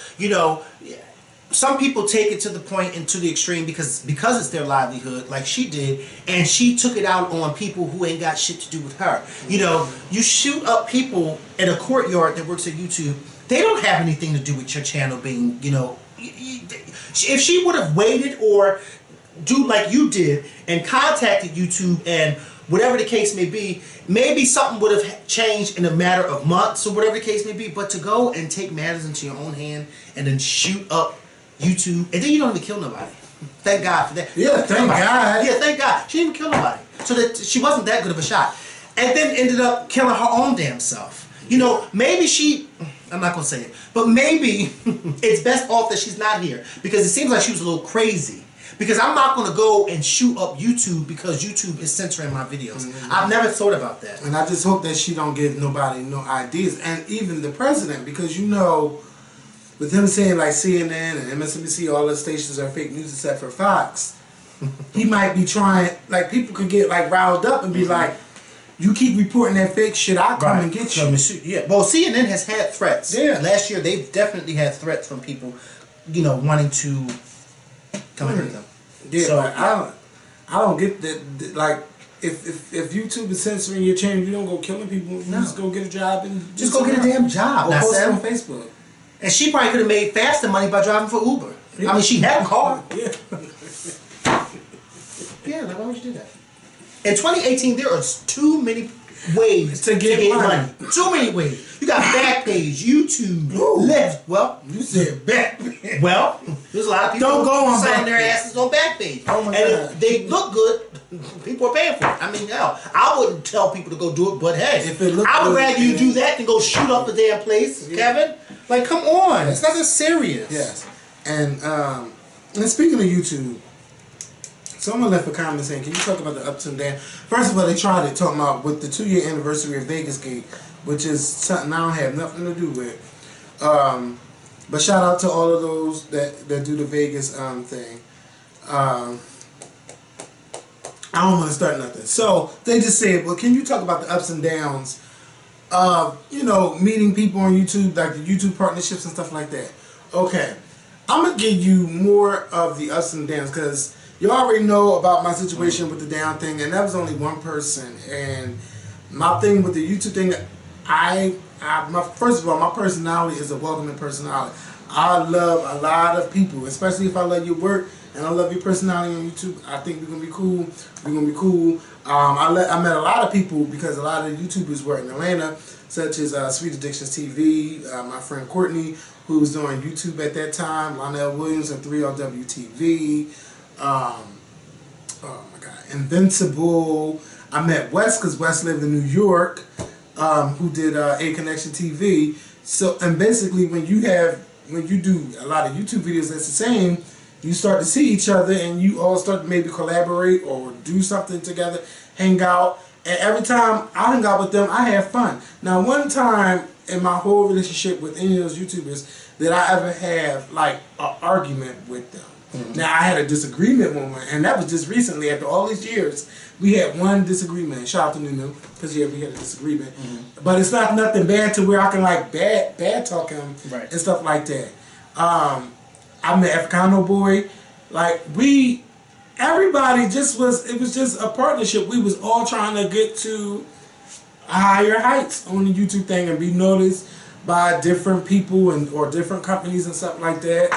Some people take it to the point and to the extreme because it's their livelihood, like she did, and she took it out on people who ain't got shit to do with her. You shoot up people at a courtyard that works at YouTube. They don't have anything to do with your channel being, if she would have waited or do like you did and contacted YouTube and whatever the case may be, maybe something would have changed in a matter of months or whatever the case may be. But to go and take matters into your own hand and then shoot up YouTube, and then you don't even kill nobody. Thank God for that. Yeah, thank God. Yeah, thank God. She didn't even kill nobody. So that she wasn't that good of a shot. And then ended up killing her own damn self. Maybe I'm not going to say it, but maybe it's best off that she's not here, because it seems like she was a little crazy. Because I'm not going to go and shoot up YouTube because YouTube is censoring my videos. I've never thought about that. And I just hope that she don't give nobody no ideas. And even the president, because with him saying like CNN and MSNBC, all the stations are fake news except for Fox, he might be trying, like people could get like riled up and be like, you keep reporting that fake shit, I'll come and get you. Yeah. Well, CNN has had threats. Yeah. Last year, they've definitely had threats from people, wanting to come and hurt them. Yeah, so I don't get that. Like, if YouTube is censoring your channel, you don't go killing people. You just go get a job and just go get a damn job. Or post it on Facebook. And she probably could have made faster money by driving for Uber. Yeah. I mean, she had a car. Yeah. Yeah, like, why would you do that? In 2018, there are too many ways to get money. Too many ways. You got Backpage, YouTube, Lyft. Well, you said Backpage. Well, there's a lot of people don't go on signing their asses on Backpage. Oh my and God. if they look good, people are paying for it. I mean, hell, I wouldn't tell people to go do it, but hey, I would rather you do that than go shoot up the damn place, Kevin. Like, come on, it's not that serious. Yes, and speaking of YouTube, Someone left a comment saying, can you talk about the ups and downs? First of all, they tried it, talking about with the 2-year anniversary of Vegas Gate, which is something I don't have nothing to do with. But shout out to all of those that do the Vegas thing. I don't want to start nothing. So they just said, well, can you talk about the ups and downs of, you know, meeting people on YouTube, like the YouTube partnerships and stuff like that? Okay. I'm going to give you more of the ups and downs because you already know about my situation with the down thing, and that was only one person. And my thing with the YouTube thing, first of all, my personality is a welcoming personality. I love a lot of people, especially if I love your work and I love your personality on YouTube. I think we're gonna be cool. We're gonna be cool. I met a lot of people because a lot of the YouTubers were in Atlanta, such as Sweet Addictions TV, my friend Courtney, who was doing YouTube at that time, Lionel Williams of 3LW TV. Oh my God, Invincible. I met Wes because Wes lived in New York, who did A Connection TV. So, and basically, when you do a lot of YouTube videos that's the same, you start to see each other and you all start to maybe collaborate or do something together, hang out. And every time I hang out with them, I have fun. Now, one time in my whole relationship with any of those YouTubers that I ever have like an argument with them. Now, I had a disagreement moment, and that was just recently. After all these years, we had one disagreement. Shout out to Nunu, because yeah, we had a disagreement. But it's not nothing bad to where I can like bad talk him and stuff like that. I met Africano Boy. Like everybody just was. It was just a partnership. We was all trying to get to higher heights on the YouTube thing and be noticed by different people or different companies and stuff like that.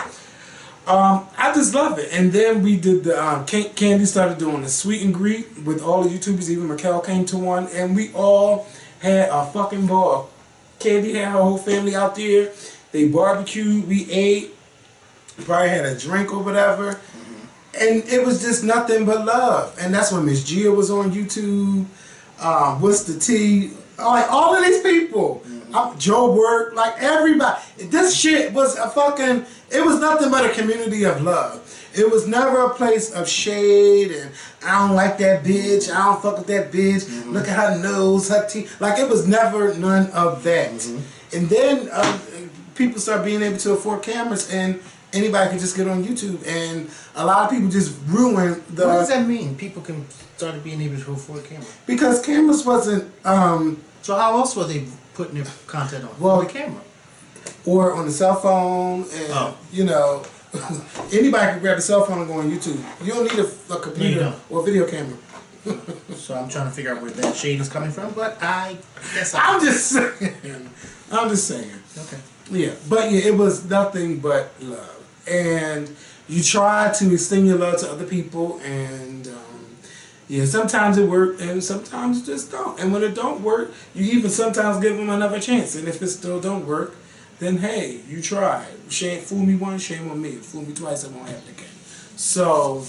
I just love it. And then we did the Candy started doing the sweet and greet with all the YouTubers. Even Mikkel came to one, and we all had a fucking ball. Candy had her whole family out there. They barbecued. We ate. Probably had a drink or whatever, and it was just nothing but love. And that's when Miss Gia was on YouTube. What's the T? Like all of these people. Joe Work, like everybody. This shit was it was nothing but a community of love. It was never a place of shade and I don't like that bitch, I don't fuck with that bitch, look at her nose, her teeth. Like it was never none of that. And then people start being able to afford cameras and anybody can just get on YouTube, and a lot of people just ruin the... What does that mean? People can start being able to afford cameras? Because cameras wasn't... so how else were they putting their content on? Well, the camera. Or on the cell phone, and you know, anybody can grab a cell phone and go on YouTube. You don't need a computer or a video camera. So I'm trying to figure out where that shade is coming from, but I guess I'm just saying. I'm just saying. Okay. Yeah, but yeah, it was nothing but love. And you try to extend your love to other people, and yeah, sometimes it works, and sometimes it just don't. And when it don't work, you even sometimes give them another chance. And if it still don't work, then hey, you tried. Fool me once, shame on me. Fool me twice, it won't happen again. So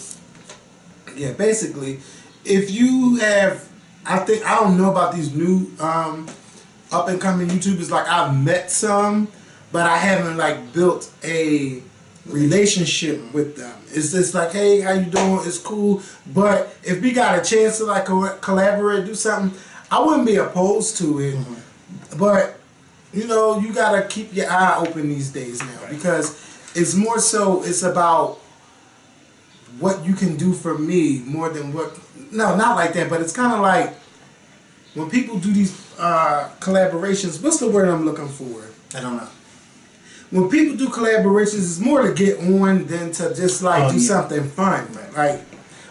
yeah, basically, if you have, I don't know about these new up and coming YouTubers. Like I've met some, but I haven't like built a relationship with them. It's just like, hey, how you doing? It's cool. But if we got a chance to like collaborate, do something, I wouldn't be opposed to it. But you know, you gotta keep your eye open these days now, because it's more so it's about what you can do for me more than what. No, not like that. But it's kind of like when people do these collaborations. What's the word I'm looking for? I don't know. When people do collaborations, it's more to get on than to just like do something fun. Like,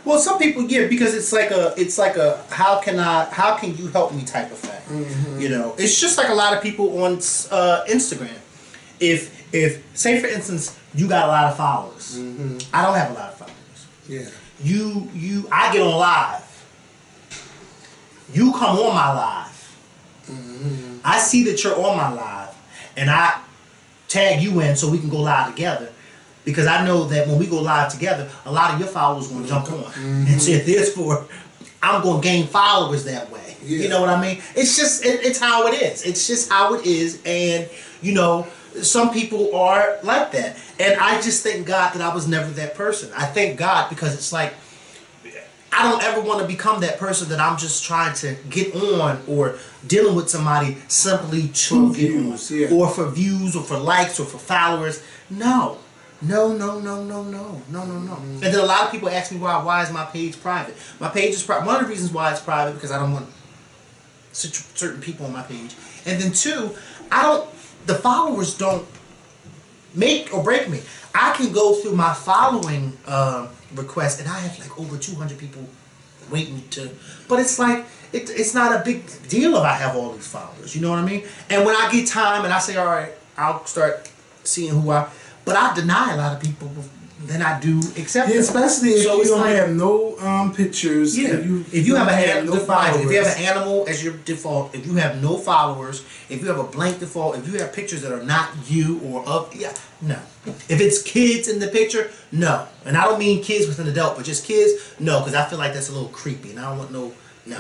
well, some people because it's like a how can you help me type of thing. You know, it's just like a lot of people on Instagram. If say for instance you got a lot of followers, I don't have a lot of followers. Yeah. I get on live. You come on my live. I see that you're on my live, and I tag you in so we can go live together, because I know that when we go live together, a lot of your followers going to jump on, and so therefore I'm going to gain followers that way. You know what I mean? It's just it's how it is. It's just how it is, and you know, some people are like that, and I just thank God that I was never that person. I thank God because it's like, I don't ever want to become that person that I'm just trying to get on or dealing with somebody simply to get views, on, or for views, or for likes, or for followers. No. No. And then a lot of people ask me why is my page private? My page is private. One of the reasons why it's private because I don't want certain people on my page. And then two, the followers don't make or break me. I can go through my following requests and I have like over 200 people waiting to, but it's like, it's not a big deal if I have all these followers, you know what I mean? And when I get time and I say, all right, I'll start seeing but I deny a lot of people than I do accept them. Especially if you don't have no pictures. Yeah. If you have if you have an animal as your default, if you have no followers, if you have a blank default, if you have pictures that are not you or no. If it's kids in the picture, no. And I don't mean kids with an adult, but just kids, no, because I feel like that's a little creepy, and I don't want no. I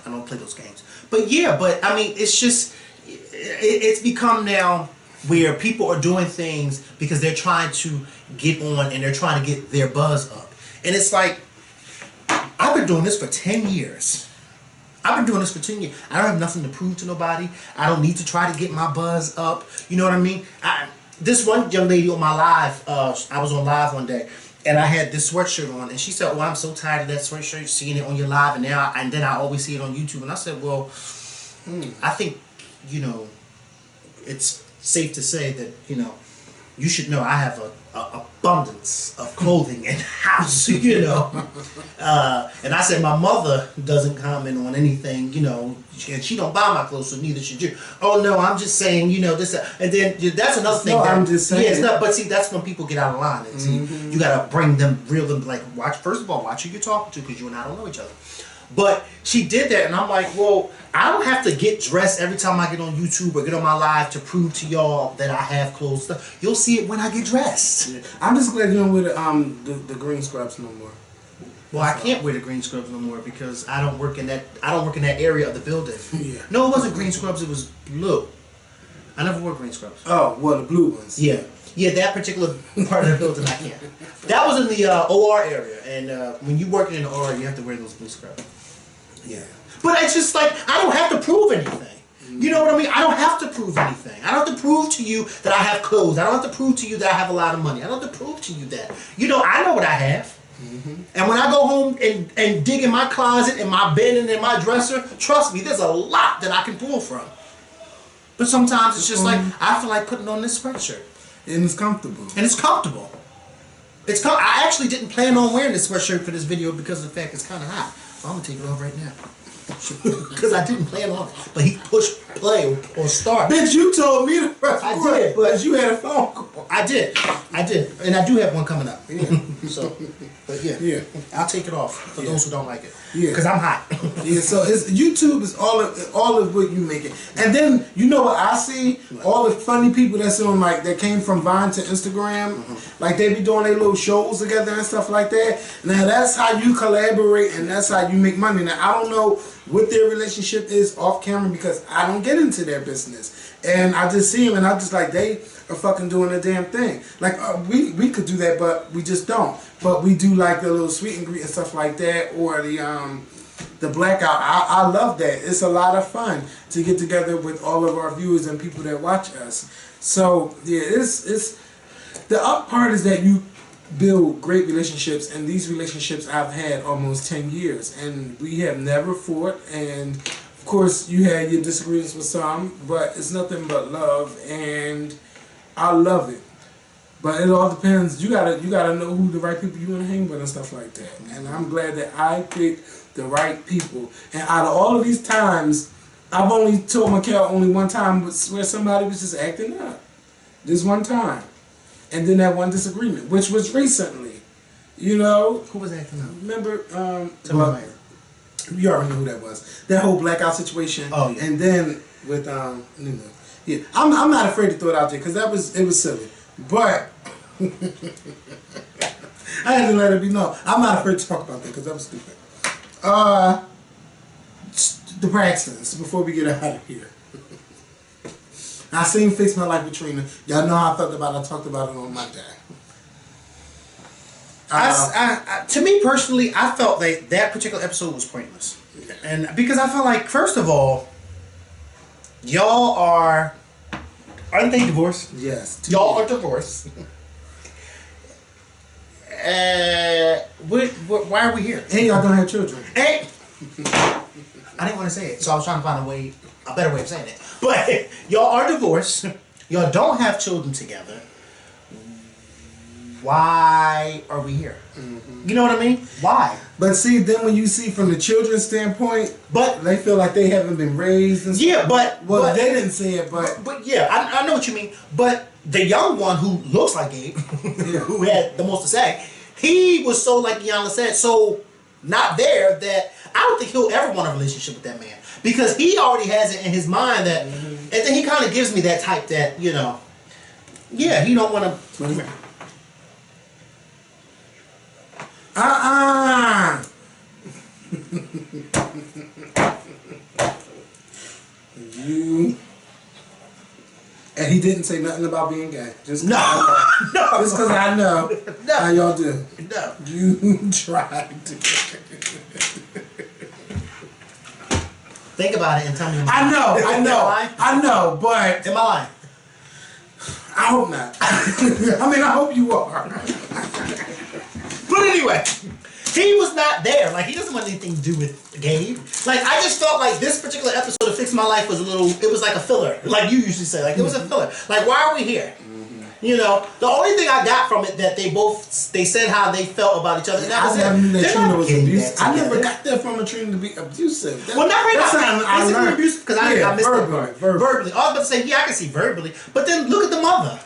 don't play those games. But yeah, I mean, it's just it's become now where people are doing things because they're trying to get on and they're trying to get their buzz up. And it's like, I've been doing this for 10 years. I don't have nothing to prove to nobody. I don't need to try to get my buzz up. You know what I mean? This one young lady on my live, I was on live one day, and I had this sweatshirt on, and she said, "Oh, I'm so tired of that sweatshirt, seeing it on your live, and then I always see it on YouTube." And I said, "Well, I think, it's safe to say that, you should know I have a abundance of clothing in the house, and I said, my mother doesn't comment on anything, and she don't buy my clothes, so neither should you. Oh, no, I'm just saying, this, and then that's another thing. No, I'm just saying. Yeah, it's not, but see, that's when people get out of line, and see, you gotta bring them, reel them, like, first of all, watch who you're talking to, because you and I don't know each other. But she did that, and I'm like, well, I don't have to get dressed every time I get on YouTube or get on my live to prove to y'all that I have clothes. You'll see it when I get dressed. Yeah. I'm just glad you don't wear the green scrubs no more. Well, I can't wear the green scrubs no more because I don't work in that area of the building. Yeah. No, it wasn't green scrubs. It was blue. I never wore green scrubs. Oh, well, the blue ones. Yeah. Yeah, that particular part of the building I can't. That was in the OR area, and when you working in the OR, you have to wear those blue scrubs. Yeah. But it's just like, I don't have to prove anything. You know what I mean? I don't have to prove anything. I don't have to prove to you that I have clothes. I don't have to prove to you that I have a lot of money. I don't have to prove to you that. I know what I have. And when I go home and dig in my closet, in my bed, and in my dresser, trust me, there's a lot that I can pull from. But sometimes it's just like, I feel like putting on this sweatshirt. And it's comfortable. I actually didn't plan on wearing this sweatshirt for this video because of the fact it's kind of hot. So I'm going to take it off right now. Because I didn't plan on it. But he pushed play or start. Bitch, you told me to press I did, but you had a phone call. I did. And I do have one coming up. Yeah. But yeah. I'll take it off for those who don't like it. Yeah. Because I'm hot. Yeah, so YouTube is all of what you make it. And then, you know what I see? All the funny people that's on, like, that came from Vine to Instagram. Like, they be doing their little shows together and stuff like that. Now, that's how you collaborate and that's how you make money. Now, I don't know what their relationship is off camera because I don't get into their business. And I just see them and I'm just like, they are fucking doing the damn thing. Like, we could do that, but we just don't. But we do like the little sweet and greet and stuff like that, or the blackout. I love that. It's a lot of fun to get together with all of our viewers and people that watch us. So yeah, it's the up part is that you build great relationships, and these relationships I've had almost 10 years, and we have never fought. And of course, you had your disagreements with some, but it's nothing but love, and I love it. But it all depends. You gotta know who the right people you want to hang with and stuff like that. And I'm glad that I picked the right people. And out of all of these times, I've only told Mikkel only one time where somebody was just acting up. This one time. And then that one disagreement, which was recently. You know? Who was acting up? Remember, you already know who that was. That whole blackout situation. Oh, yeah. And then with, yeah. I'm not afraid to throw it out there because it was silly. But I had to let it be known. I'm not afraid to talk about that because that was stupid. The Braxtons, before we get out of here. I seen Fix My Life with Trina. Y'all know how I felt about it. I talked about it on my day. To me personally, I felt that that particular episode was pointless, and because I felt like, first of all, y'all aren't they divorced? Yes. Y'all are divorced. Why are we here? And y'all don't have children. Hey, I didn't want to say it, so I was trying to find a better way of saying it. But y'all are divorced. Y'all don't have children together. Why are we here? You know what I mean? Why? But see, then when you see from the children's standpoint, But they feel like they haven't been raised and stuff. yeah, but They didn't say it, but yeah, I know what you mean. But the young one who looks like Gabe, who had the most to say, he was so, like Yana said, so not there that I don't think he'll ever want a relationship with that man, because he already has it in his mind that, and then he kind of gives me that type that, you know, yeah, he don't want to. You. And he didn't say nothing about being gay. Just No, no, just because I know how y'all do. no. You tried to. Think about it and tell me. I know, but Am I lying? I hope not. I mean, I hope you are. But anyway, he was not there. Like, he doesn't want anything to do with Gabe. Like, I just felt like this particular episode of Fix My Life was it was like a filler. Like you usually say. Like, it was a filler. Like, why are we here? You know, the only thing I got from it that they said how they felt about each other. And that was I never knew that Trina was abusive. I together. never got that from a Trina to be abusive. Well, not right now. I learned. Abusive, because I missed verbally, that part. Verbally. I was about to say, yeah, I can see verbally. But then look at the mother.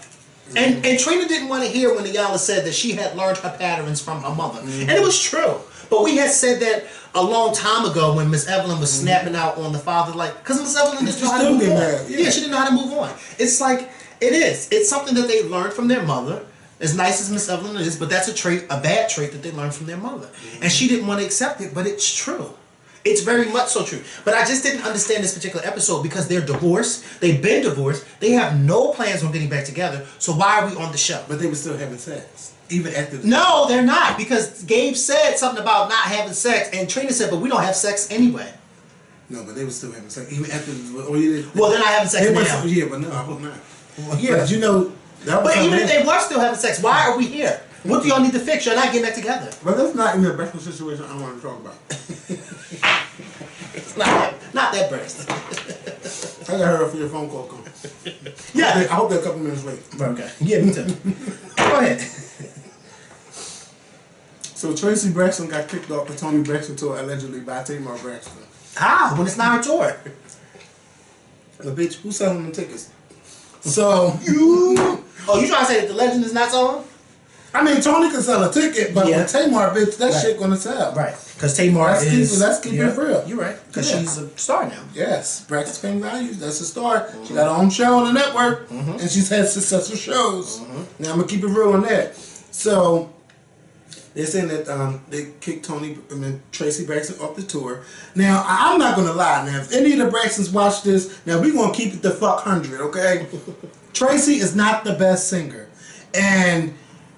And Trina didn't want to hear when Ayala said that she had learned her patterns from her mother. And it was true. But we had said that a long time ago when Miss Evelyn was snapping out on the father, like, because Miss Evelyn didn't know how to move on. Yeah, she didn't know how to move on. It's like, it is. It's something that they learned from their mother. As nice as Miss Evelyn is, but that's a bad trait that they learned from their mother. And she didn't want to accept it, but it's true. It's very much so true. But I just didn't understand this particular episode because they're divorced. They've been divorced. They have no plans on getting back together. So why are we on the show? But they were still having sex. Even at the... No, they're not. Because Gabe said something about not having sex. And Trina said, but we don't have sex anyway. No, but they were still having sex. Even after... Well, they're not having sex now. Yeah, but no, I hope not. Well, yeah. But you know... But even if they were still having sex, why are we here? What do y'all need to fix? You're not getting back together. But that's not even a breakfast situation I want to talk about. It's not that breast. I got her for your phone call. Yeah. I hope they're a couple minutes late. Okay. Yeah, me too. Go ahead. So Tracy Braxton got kicked off the Tony Braxton tour allegedly by Tamar Braxton. How? When it's not her tour. The bitch, who's selling the tickets? So you trying to say that the legend is not selling? I mean, Tony can sell a ticket, but with Tamar, bitch, that shit gonna sell. Right. Because Tamar let's keep it real. You're right. Because she's a star now. Yes. Braxton's paying values. That's a star. She got her own show on the network, and she's had successful shows. Now, I'm going to keep it real on that. So, they're saying that they kicked Tracy Braxton off the tour. Now, I'm not going to lie. Now, if any of the Braxtons watch this, now we're going to keep it the fuck 100, okay? Tracy is not the best singer. And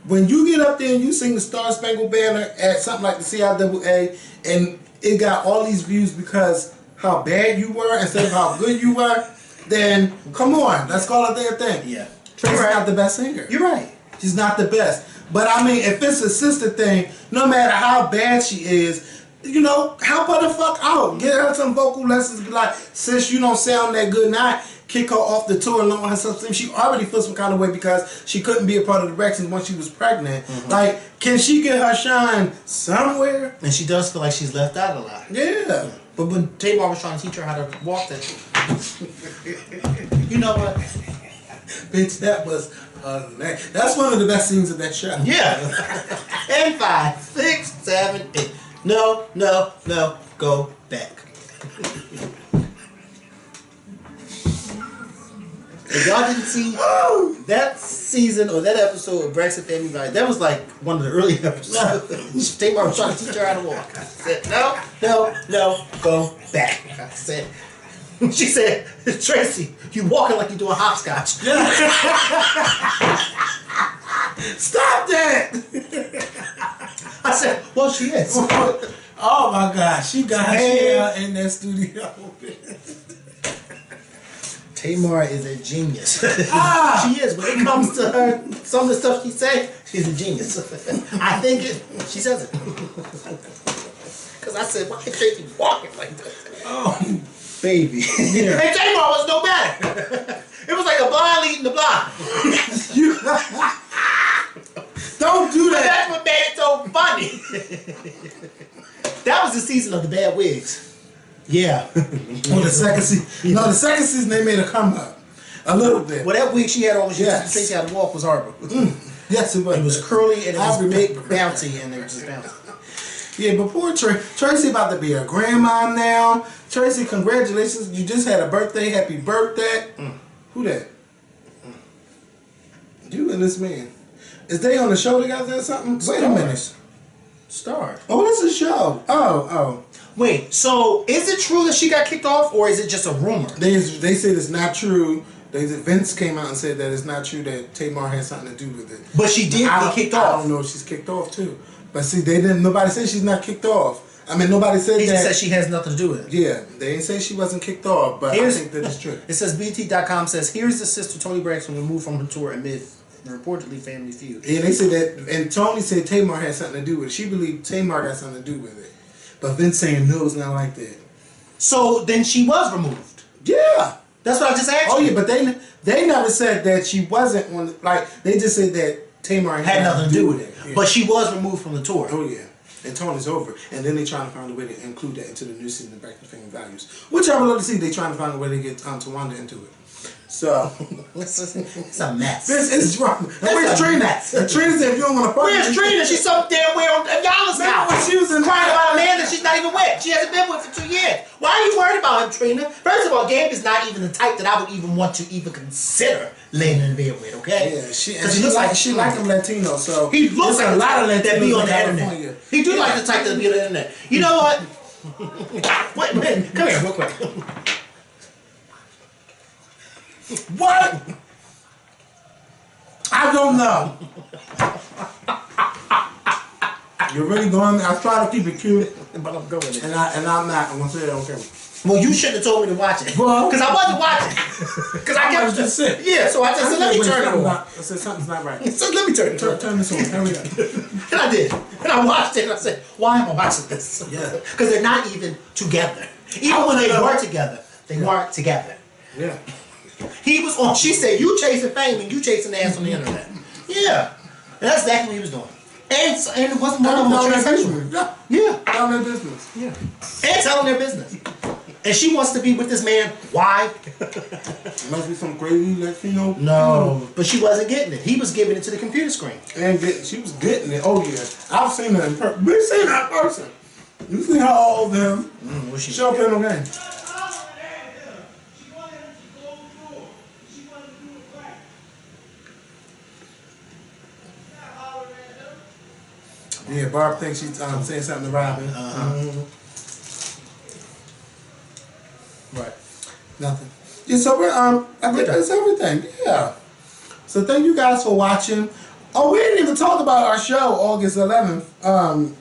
when you get up there and you sing the Star Spangled Banner at something like the CIAA, and it got all these views because how bad you were instead of how good you were, then come on, let's call it their thing. Yeah. Tracy's not the best singer. You're right. She's not the best. But I mean, if it's a sister thing, no matter how bad she is, you know, help her the fuck out. Get her some vocal lessons. Be like, sis, you don't sound that good. Not kick her off the tour and lower her self-esteem. She already feels some kind of way because she couldn't be a part of the Braxtons once she was pregnant. Like, can she get her shine somewhere? And she does feel like she's left out a lot. Yeah. But when Tamar was trying to teach her how to walk that, you know what? Bitch, that was that's one of the best scenes of that show. Yeah. And 5, 6, 7, 8. No, go back. If y'all didn't see that season or that episode of Braxton Family Values, that was like one of the early episodes. Tamar was trying to teach her how to walk. I said, no, go back. I said, she said, Tracy, you walking like you're doing hopscotch. Stop that! said, well, she is. Oh my gosh, she got her share in that studio. Tamar is a genius. She is. When it comes to her, some of the stuff she says, she's a genius. I think it. She says it. Because I said, why is Tracy walking like this? Oh, baby. Yeah. And Tamar was no better. It was like a blind leading the blind. Don't do that. But that's what made it so funny. That was the season of the bad wigs. Yeah. Well, the second season. No, the second season they made a comeback. A little bit. Well, that wig she had on when she Tracy had to walk was horrible. Yes, it was. It was curly and it was big, bouncy, and it was just bouncy. Yeah, but poor Tracy about to be a grandma now. Tracy, congratulations. You just had a birthday. Happy birthday. Who that? You and this man. Is they on the show together or something? Wait a minute. Star. Oh, this is a show. Oh. Wait, so is it true that she got kicked off, or is it just a rumor? They said it's not true. Vince came out and said that it's not true that Tamar had something to do with it. But she did get kicked off. I don't know if she's kicked off too. But see, nobody said she's not kicked off. I mean, nobody said He that. just said she has nothing to do with it. Yeah, they didn't say she wasn't kicked off, but I think that it's true. It says BT.com says, here's the sister Toni Braxton removed from her tour amid reportedly family feud. Yeah, they said that, and Toni said Tamar had something to do with it. She believed Tamar got something to do with it. But Vince saying no, it's not like that. So then she was removed. Yeah. That's what I just asked. Oh yeah, but they never said that she wasn't on. Like they just said that Tamar had nothing to do with it. Yeah. But she was removed from the tour. Oh yeah, and Tony's over, and then they trying to find a way to include that into the new season of Braxton Family Values, which I would love to see. They trying to find a way to get Tawanda into it. So it's a mess. This is wrong. Where's Trina? Trina said if you don't want to partner. Where's Trina? She's so damn way on Y'all's house. She was crying about a man that she's not even with. She hasn't been with for 2 years. Why are you worried about him, Trina? First of all, Gabe is not even the type that I would even want to even consider laying in bed with. Okay? Yeah, she like him Latino. So he looks like a lot of that be on the internet. He do like the type that be on the internet. You know what? Wait, man, come here real quick. What? I don't know. You're really going. I try to keep it cute, but I'm going. And I'm not. I'm gonna say it on camera. Well, you shouldn't have told me to watch it. Well, because I wasn't watching. Because I kept just sick. Yeah, so I just said, let me turn it on. I said something's not right. So let me turn this on. Here we go. And I did. And I watched it and I said, why am I watching this? Yeah. Because they're not even together. Even when they were together, they weren't together. Yeah. He was on, she said, you chasing fame and you chasing ass on the internet. Yeah. And that's exactly what he was doing. And it wasn't one of them transsexual. Yeah. Telling their business. Yeah. And telling their business. And she wants to be with this man. Why? Must be some crazy Latino. No, but she wasn't getting it. He was giving it to the computer screen. And she was getting it. Oh yeah, I've seen her in person. We've seen her in person. You see her all of them. What's she? Show up in the game. Yeah, Barb thinks she's saying something to Robin. Right. Nothing. Yeah, so we're I think that's everything. Yeah. So thank you guys for watching. Oh, we didn't even talk about our show, August 11th.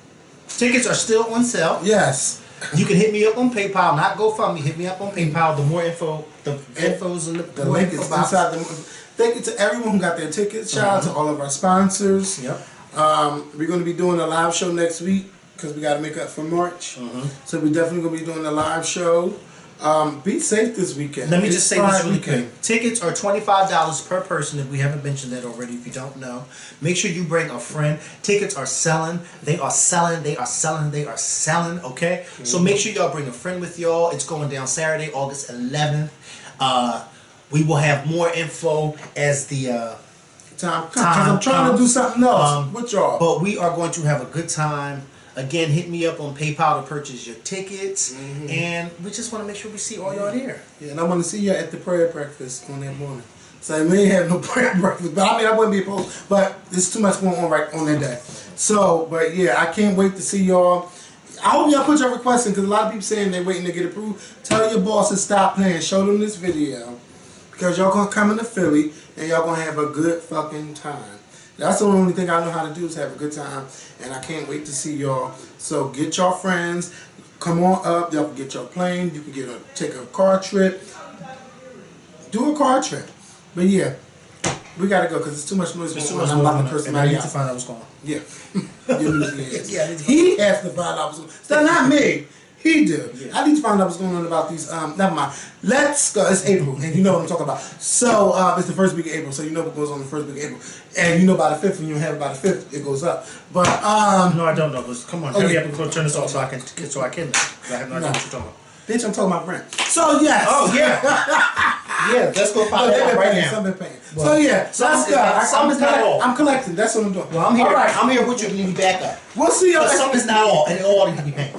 Tickets are still on sale. Yes. You can hit me up on PayPal, not GoFundMe. Hit me up on PayPal. The more info, the info's in the link is inside the. Thank you to everyone who got their tickets. Shout out to all of our sponsors. Yep. We're going to be doing a live show next week because we got to make up for March. So we're definitely going to be doing a live show. Be safe this weekend. Let me just say this really quick. Tickets are $25 per person if we haven't mentioned that already. If you don't know, make sure you bring a friend. Tickets are selling. They are selling. They are selling. They are selling. Okay? So make sure y'all bring a friend with y'all. It's going down Saturday, August 11th. We will have more info as the time. I'm trying to do something else with y'all. But we are going to have a good time. Again, hit me up on PayPal to purchase your tickets. And we just want to make sure we see all y'all there. Yeah, and I want to see you at the prayer breakfast on that morning. So we ain't have no prayer breakfast. But I mean, I wouldn't be opposed. But there's too much going on right on that day. So, but yeah, I can't wait to see y'all. I hope y'all put your requests in because a lot of people saying they're waiting to get approved. Tell your boss to stop playing. Show them this video. Because y'all going to come into Philly and y'all going to have a good fucking time. That's the only thing I know how to do is have a good time, and I can't wait to see y'all. So get your friends, come on up. Y'all can get your plane. You can take a car trip. Do a car trip. But yeah, we gotta go because it's too much noise going on. I'm about to curse and I need out. to find out what's going on. Yeah, you usually is. Yeah, He has to find out what's going on. So not me. He do. Yeah. I need to find out what's going on about these. Never mind. Let's go. It's April, and you know what I'm talking about. So it's the first week of April, so you know what goes on the first week of April, and you know by the 5th, when you have by the 5th, it goes up. But no, I don't know. But come on, hurry up and turn this off so I can. I have no idea what you're talking about. Bitch, I'm talking about Brent. So yes. Oh yeah. Yeah, let's go find out right now. Some been paying. Well, so yeah, let's go. Some is not all. I'm collecting. That's what I'm doing. Well, I'm here. All right. I'm here with you. We need to back up. We'll see y'all. Some is not all, and all need to be paying.